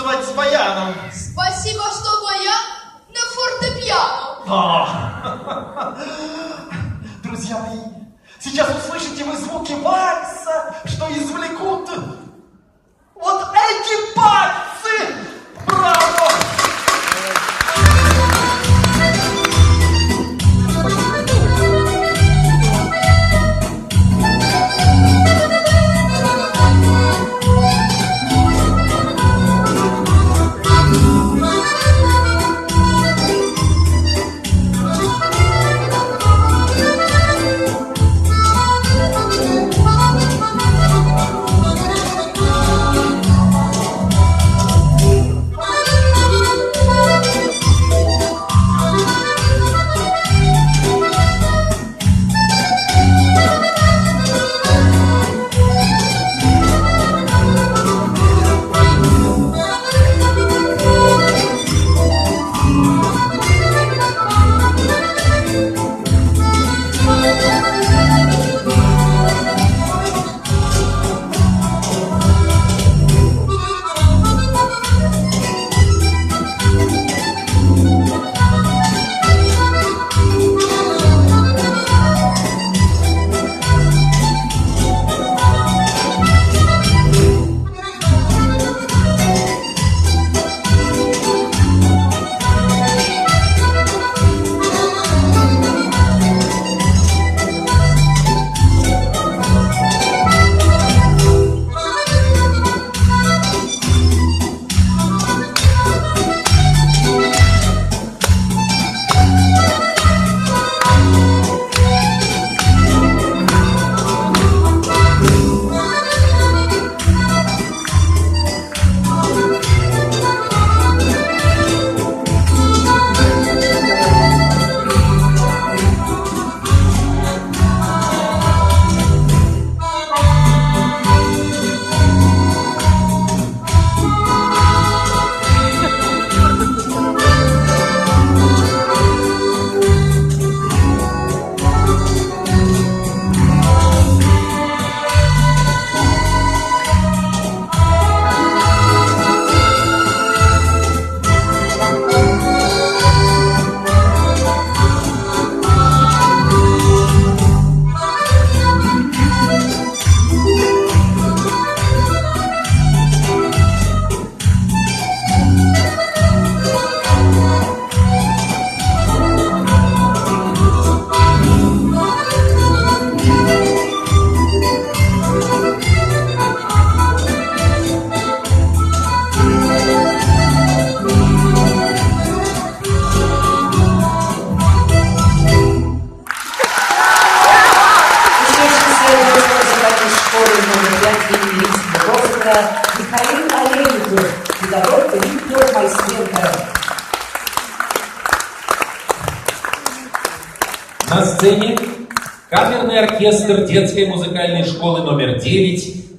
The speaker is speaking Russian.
танцевать с баяном. Спасибо, что баян на фортепиано. Друзья мои, сейчас услышите вы звуки вальса, что извлекут вот эти пальцы. Браво! Михаил Олейников, педагог и литмайстер. На сцене камерный оркестр детской музыкальной школы номер 9